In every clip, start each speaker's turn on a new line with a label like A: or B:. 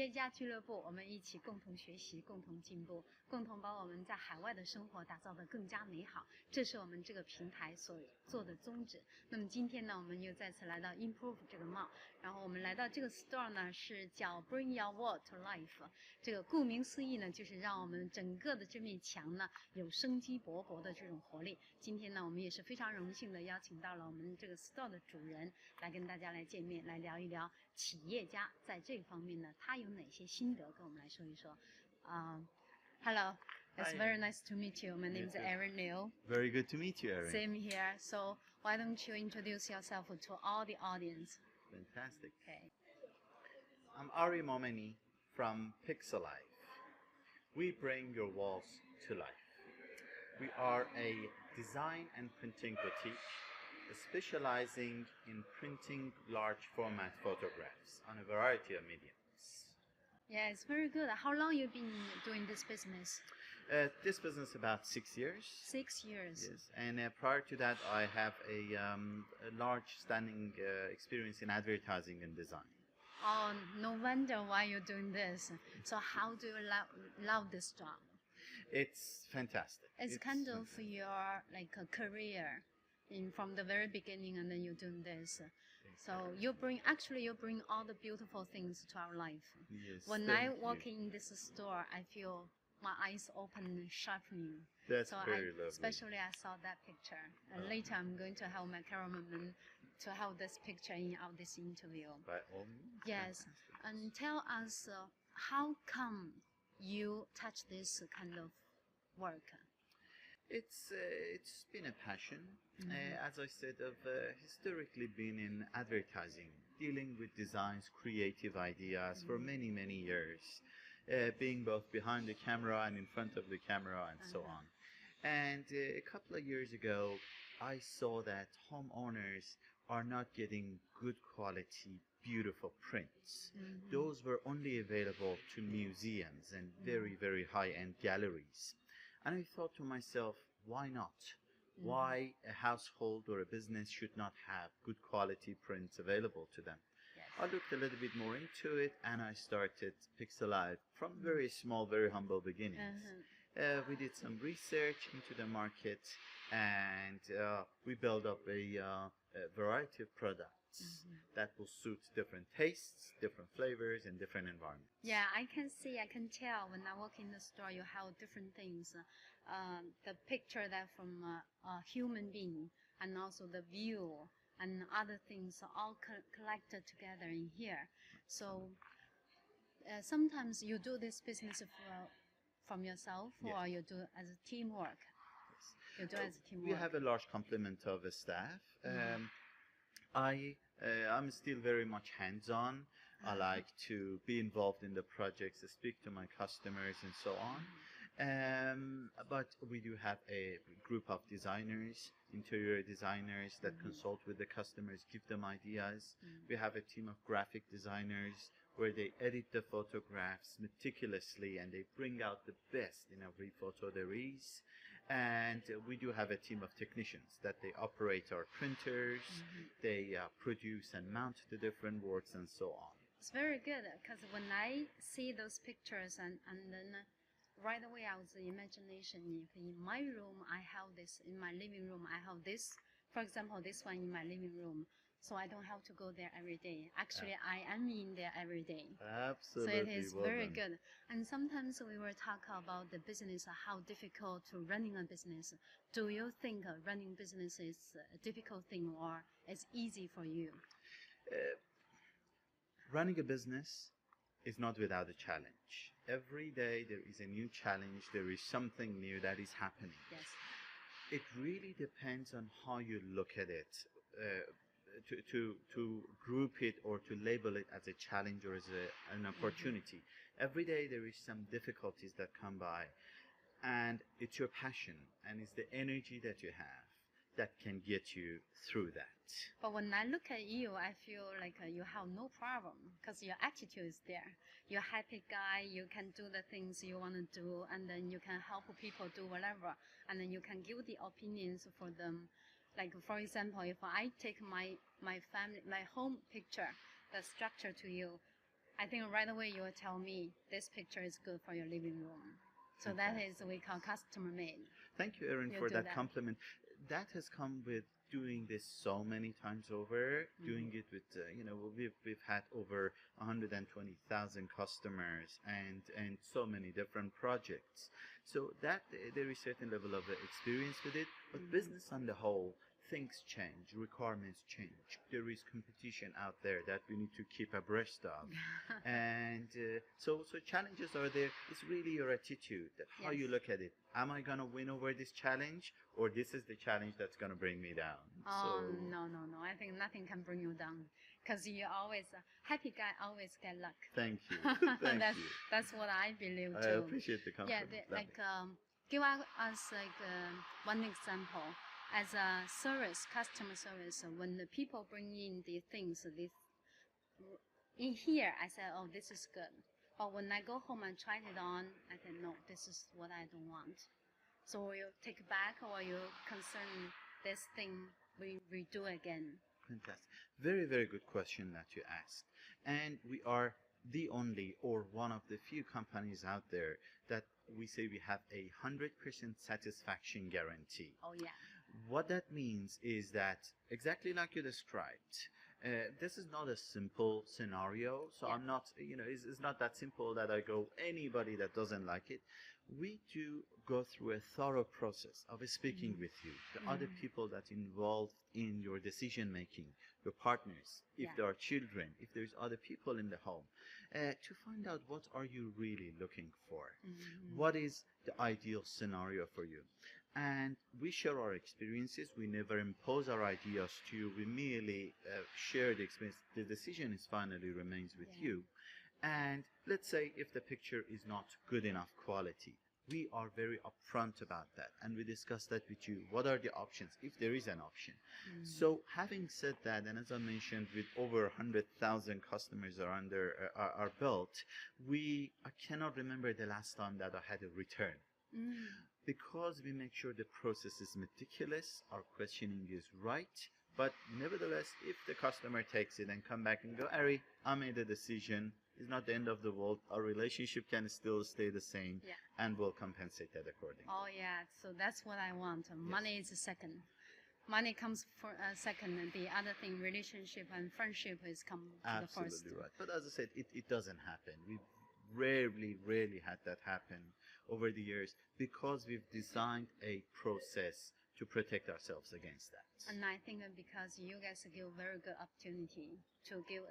A: 业家俱乐部，我们一起共同学习，共同进步，共同把我们在海外的生活打造得更加美好。这是我们这个平台所做的宗旨。那么今天呢，我们又再次来到 Improve 这个 mall， 然后我们来到这个 store 呢，是叫 Bring Your World to Life。这个顾名思义呢，就是让我们整个的这面墙呢有生机勃勃的这种活力。今天呢，我们也是非常荣幸的邀请到了我们这个 store 的主人来跟大家来见面，来聊一聊企业家在这方面呢，他有哪些心得，跟我们来说一说。Hello, it's very nice to meet you. My name is Ari Liu.
B: Very good to meet you, Ari.
A: Same here. So why don't you introduce yourself to all the audience?
B: Fantastic.
A: Okay.
B: I'm Ari Momeni from PICSALIVE. We bring your walls to life. We are a design and printing boutique specializing in printing large format photographs on a variety of mediums.
A: Yeah, it's very good. How long you been doing this business?
B: This business about 6 years.
A: 6 years.
B: Yes, and prior to that, I have a large standing experience in advertising and design.
A: Oh, no wonder why you're doing this. So how do you love this job?
B: It's fantastic.
A: It's kind of your like a career from the very beginning, and then you're doing this. So you bring all the beautiful things to our life.
B: Yes,
A: when I walk in this store, I feel my eyes open, sharpening.
B: That's
A: so
B: very lovely.
A: Especially I saw that picture. And later I'm going to help my cameraman to have this picture in this interview.
B: By all means.
A: Yes.
B: Fantastic.
A: And tell us how come you touch this kind of work?
B: It's been a passion. As I said, I've historically been in advertising, dealing with designs, creative ideas for many, many years, being both behind the camera and in front of the camera and so on. And a couple of years ago, I saw that homeowners are not getting good quality, beautiful prints. Those were only available to museums and very, very high-end galleries. And I thought to myself, why not? Why a household or a business should not have good quality prints available to them?
A: Yes.
B: I looked a little bit more into it, and I started PICSALIVE from very small, very humble beginnings. We did some research into the market, and we built up a variety of products that will suit different tastes, different flavors, and different environments.
A: Yeah, I can tell when I walk in the store, you have different things. The picture that from a human being, and also the view and other things are all collected together in here. So sometimes you do this business from yourself, or you do as a teamwork?
B: Yes.
A: You do as a teamwork.
B: We have a large complement of staff. I'm still very much hands-on. I like to be involved in the projects, speak to my customers and so on. But we do have a group of designers, interior designers that consult with the customers, give them ideas. We have a team of graphic designers where they edit the photographs meticulously and they bring out the best in every photo there is. And we do have a team of technicians that they operate our printers, they produce and mount the different works and so on.
A: It's very good, because when I see those pictures and then right away I was imagination. In my room, I have this. In my living room, I have this. For example, this one in my living room. So I don't have to go there every day. Actually, I am in there every day.
B: Absolutely.
A: So it is very
B: done.
A: good. And sometimes we will talk about the business, how difficult to running a business. Do you think running business is a difficult thing, or it's easy for you?
B: Running a business is not without a challenge. Every day there is a new challenge. There is something new that is happening.
A: Yes.
B: It really depends on how you look at it. To group it or to label it as a challenge or as an opportunity. Every day there is some difficulties that come by, and it's your passion and it's the energy that you have that can get you through that.
A: But when I look at you, I feel like you have no problem, because your attitude is there. You're a happy guy, you can do the things you want to do, and then you can help people do whatever, and then you can give the opinions for them. Like, for example, if I take my family, my home picture, the structure to you, I think right away you will tell me this picture is good for your living room. So that is we call customer made.
B: Thank you, Erin, for that compliment. That has come with doing this so many times over, doing it with, we've had over 120,000 customers and so many different projects. So that there is a certain level of experience with it, but business on the whole, things change, requirements change. There is competition out there that we need to keep abreast of. And so challenges are there. It's really your attitude, that how you look at it. Am I going to win over this challenge, or this is the challenge that's going to bring me down?
A: Oh, no. I think nothing can bring you down, because you always, happy guy always get luck.
B: Thank you. Thank you.
A: That's what I believe too.
B: I appreciate the compliment.
A: Yeah, give us one example. As a service, customer service, when the people bring in the things, in here, I say, oh, this is good. But when I go home and try it on, I say, no, this is what I don't want. So you take it back, or you concern this thing we redo again?
B: Fantastic. Very, very good question that you asked. And we are the only or one of the few companies out there that we say we have a 100% satisfaction guarantee.
A: Oh, yeah.
B: What that means is that, exactly like you described, this is not a simple scenario. So I'm not, it's not that simple that I go, anybody that doesn't like it. We do go through a thorough process of speaking with you, the other people that involved in your decision making, your partners, if there are children, if there's other people in the home, to find out what are you really looking for, what is the ideal scenario for you. And we share our experiences. We never impose our ideas to you. We merely share the experience. The decision is finally remains with you. And let's say if the picture is not good enough quality, we are very upfront about that, and we discuss that with you. What are the options, if there is an option? So having said that, and as I mentioned, with over 100,000 customers are under our belt, I cannot remember the last time that I had a return. Because we make sure the process is meticulous, our questioning is right, but nevertheless, if the customer takes it and come back and go, Ari, I made a decision, it's not the end of the world, our relationship can still stay the same, and we'll compensate that accordingly.
A: Oh yeah, so that's what I want. Money is second. Money comes for second, and the other thing, relationship and friendship, is come to the first.
B: Absolutely right. But as I said, it doesn't happen. We've rarely had that happen over the years, because we've designed a process to protect ourselves against that.
A: And I think that because you guys give very good opportunity to give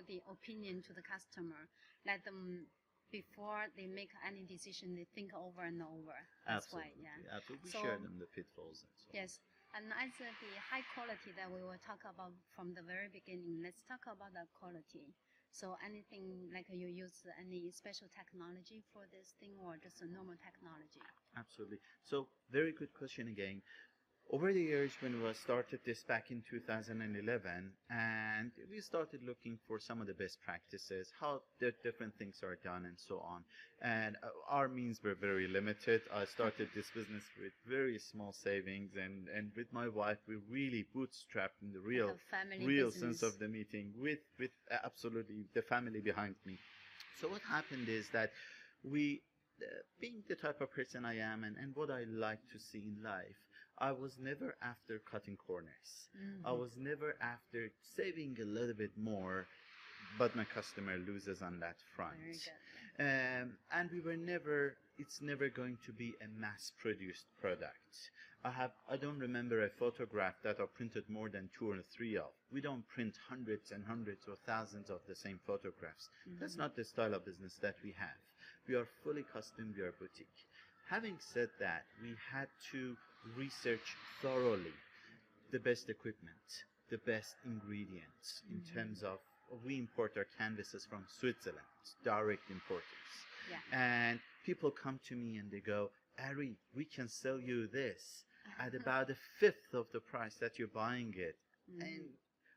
A: the opinion to the customer, let them, before they make any decision, they think over and over. That's
B: Absolutely.
A: why,
B: Absolutely. We share them the pitfalls and so on.
A: Yes. And as the high quality that we will talk about from the very beginning, let's talk about that quality. So anything like you use any special technology for this thing, or just a normal technology?
B: Absolutely. So very good question again. Over the years, when we started this back in 2011, and we started looking for some of the best practices, how the different things are done and so on. And our means were very limited. I started this business with very small savings, and with my wife, we really bootstrapped in the real sense of the meeting with absolutely the family behind me. So what happened is that we, being the type of person I am and what I like to see in life, I was never after cutting corners. I was never after saving a little bit more, but my customer loses on that front.
A: Very good.
B: And it's never going to be a mass-produced product. I don't remember a photograph that I printed more than 2 or 3 of. We don't print hundreds and hundreds or thousands of the same photographs. That's not the style of business that we have. We are fully custom, we are boutique. Having said that, we had to research thoroughly the best equipment, the best ingredients in terms of, we import our canvases from Switzerland, direct importers. And people come to me and they go, Ari, we can sell you this at about a fifth of the price that you're buying it. And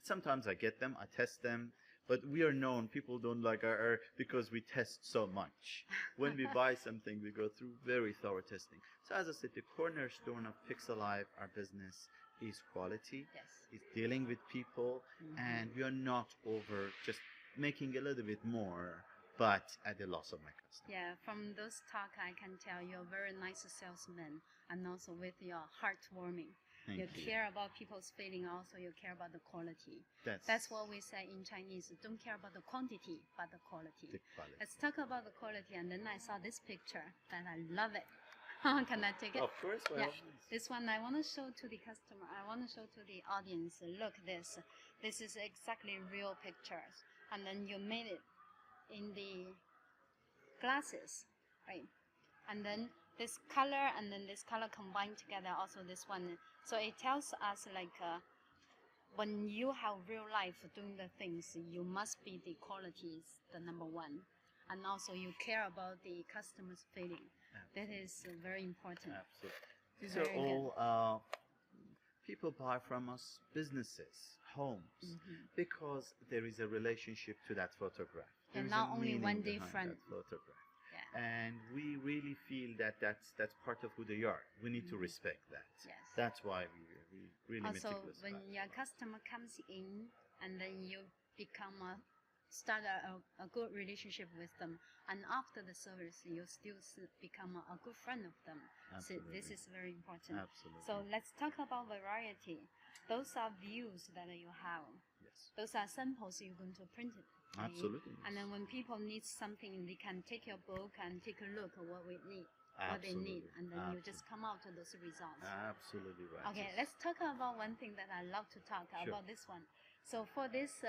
B: sometimes I get them, I test them, but we are known, people don't like our because we test so much. When we buy something, we go through very thorough testing. So as I said, the cornerstone of PICSALIVE, our business, is quality, is dealing with people, and we are not over just making a little bit more, but at the loss of my customer.
A: Yeah, from those talk, I can tell you're a very nice salesman, and also with your heartwarming.
B: Thank
A: You
B: you.
A: care about people's feeling, also you care about the quality.
B: That's
A: That's what we say in Chinese, don't care about the quantity, but the quality.
B: the quality.
A: Let's talk about the quality, and then I saw this picture, and I love it. Can I take it?
B: Of course, by
A: Yeah.
B: all means.
A: This one I want to show to the customer. I want to show to the audience. Look this. This is exactly real pictures. And then you made it in the glasses, right? And then this color and then this color combined together. Also this one. So it tells us like when you have real life doing the things, you must be the quality is the number one. And also you care about the customer's feeling. That is very important.
B: Absolutely. These
A: Very
B: are all people buy from us businesses, homes, because there is a relationship to that photograph.
A: And
B: There's
A: not
B: a
A: only
B: meaning
A: one
B: behind
A: different.
B: that photograph.
A: Yeah.
B: And we really feel that that's part of who they are. We need to respect that.
A: Yes.
B: That's why we really
A: Also,
B: meticulous
A: when
B: about it.
A: your customer comes in and then you start a good relationship with them, and after the service you still become a good friend of them. So this
B: Absolutely.
A: is very important.
B: Absolutely.
A: So let's talk about variety. Those are views that you have.
B: Yes.
A: Those are samples you're going to print it. right?
B: Absolutely.
A: And then when people need something, they can take your book and take a look at what we need. What they need,
B: Absolutely.
A: and then you just come out to those results.
B: Absolutely right.
A: Okay,
B: Yes.
A: let's talk about one thing that I love to talk
B: Sure.
A: about this one. So for this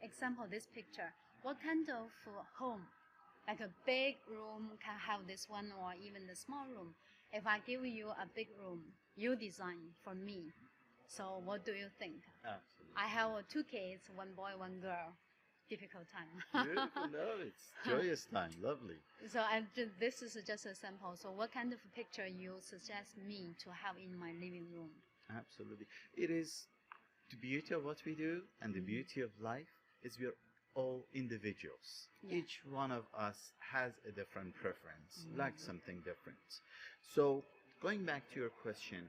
A: example, this picture, what kind of home, like a big room can have this one or even the small room? If I give you a big room, you design for me. So what do you think?
B: Absolutely.
A: I have two kids, one boy, one girl. Difficult time.
B: Beautiful. No, it's joyous time. Lovely.
A: So this is just a sample. So what kind of picture you suggest me to have in my living room?
B: Absolutely. It is the beauty of what we do and the beauty of life is we are all individuals.
A: Yeah.
B: Each one of us has a different preference, like something different. So going back to your question,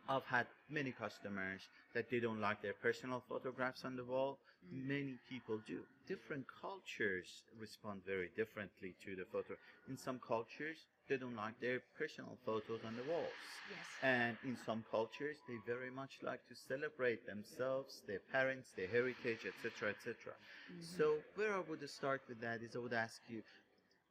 B: I've had many customers that they don't like their personal photographs on the wall. Many people do. Different cultures respond very differently to the photo. In some cultures, they don't like their personal photos on the walls.
A: Yes.
B: And in some cultures, they very much like to celebrate themselves, their parents, their heritage, etc., etc. So where I would start with that is I would ask you,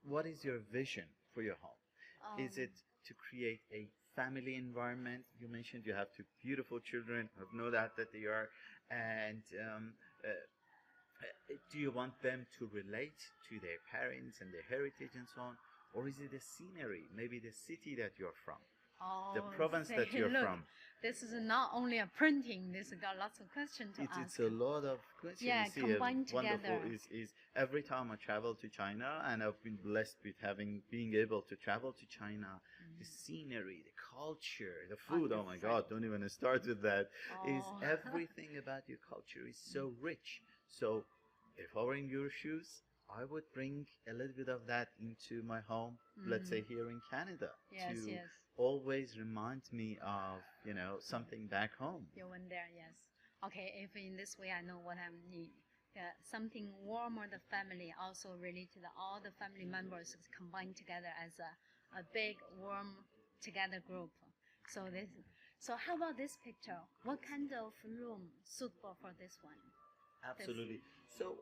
B: what is your vision for your home? Is it to create a family environment? You mentioned you have two beautiful children. I have no doubt that they are. And do you want them to relate to their parents and their heritage and so on? Or is it the scenery, maybe the city that you're from, the province
A: say,
B: that you're
A: look,
B: from?
A: This is not only a printing. This has got lots of questions to ask.
B: It's a lot of questions.
A: Yeah,
B: you see,
A: combined
B: wonderful
A: together.
B: is every time I travel to China, and I've been blessed with being able to travel to China, the scenery, the culture, the food. Oh my God! Don't even start with that. Is everything about your culture is so rich. So, if I were in your shoes, I would bring a little bit of that into my home. Let's say here in Canada,
A: Yes,
B: to
A: yes.
B: always remind me of something back home.
A: You went there, yes. Okay, if in this way I know what I need. Something warmer, the family, also related all the family members combined together as a big, warm, together group. So how about this picture? What kind of room suitable for this one?
B: Absolutely. So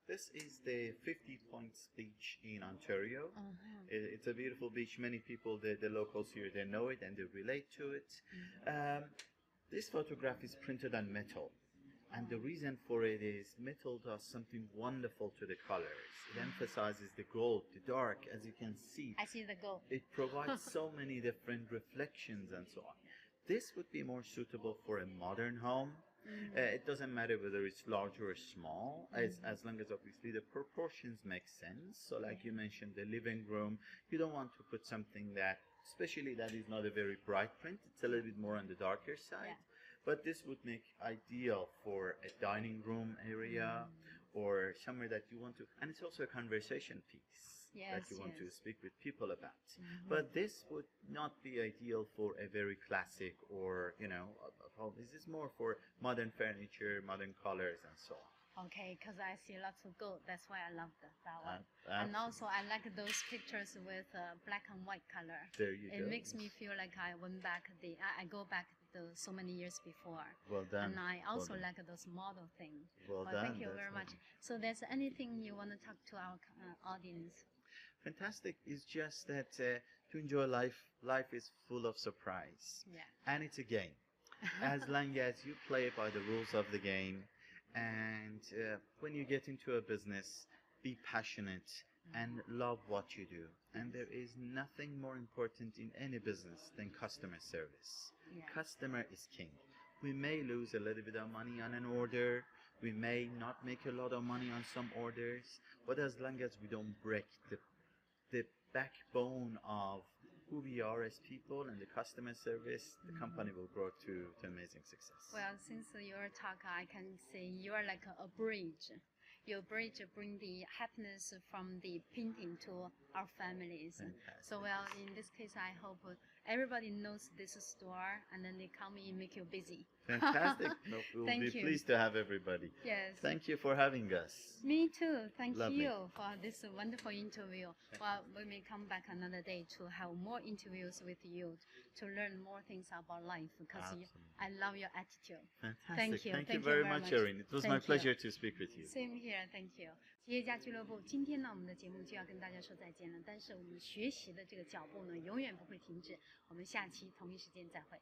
B: this is the 50 Points Beach in Ontario. It's a beautiful beach. Many people, the locals here, they know it and they relate to it. This photograph is printed on metal. And the reason for it is metal does something wonderful to the colors. It emphasizes the gold, the dark, as you can see.
A: I see the gold.
B: It provides so many different reflections and so on. This would be more suitable for a modern home. It doesn't matter whether it's large or small, as long as obviously the proportions make sense. So like you mentioned, the living room, you don't want to put something that, especially that is not a very bright print, it's a little bit more on the darker side. But this would make ideal for a dining room area or somewhere that you want to, and it's also a conversation piece that you want to speak with people about. But this would not be ideal for a very classic or, a home. This is more for modern furniture, modern colors, and so on.
A: Okay, because I see lots of gold. That's why I love that one. And also, I like those pictures with black and white color.
B: There you
A: It
B: go.
A: makes me feel like I went back. I go back so many years before.
B: Well done.
A: And I also
B: well
A: like those model things.
B: Well done.
A: Thank you very much. So, there's anything you want to talk to our audience?
B: Fantastic. It's just that to enjoy life is full of surprise.
A: Yeah.
B: And it's a game. As long as you play by the rules of the game, and when you get into a business, be passionate and love what you do. And there is nothing more important in any business than customer service.
A: Yeah.
B: Customer is king. We may lose a little bit of money on an order. We may not make a lot of money on some orders. But as long as we don't break the backbone of who we are as people and the customer service, the company will grow to amazing success.
A: Well, since your talk, I can say you are like a bridge. Your bridge bring the happiness from the painting to our families.
B: Fantastic.
A: So, well, in this case, I hope everybody knows this store and then they come in and make you busy.
B: Fantastic. No, we'll
A: Thank
B: be
A: you.
B: pleased to have everybody.
A: Yes.
B: Thank you for having us.
A: Me too. Thank
B: Lovely.
A: you for this wonderful interview. Well, we may come back another day to have more interviews with you to learn more things about life because I love your attitude.
B: Fantastic.
A: Thank you.
B: Thank
A: Thank
B: you
A: you
B: very
A: very
B: much,
A: much.
B: Erin. It was my
A: Thank you.
B: pleasure to speak with you.
A: Same here. Thank you.企业家俱乐部，今天呢，我们的节目就要跟大家说再见了。但是我们学习的这个脚步呢，永远不会停止。我们下期同一时间再会。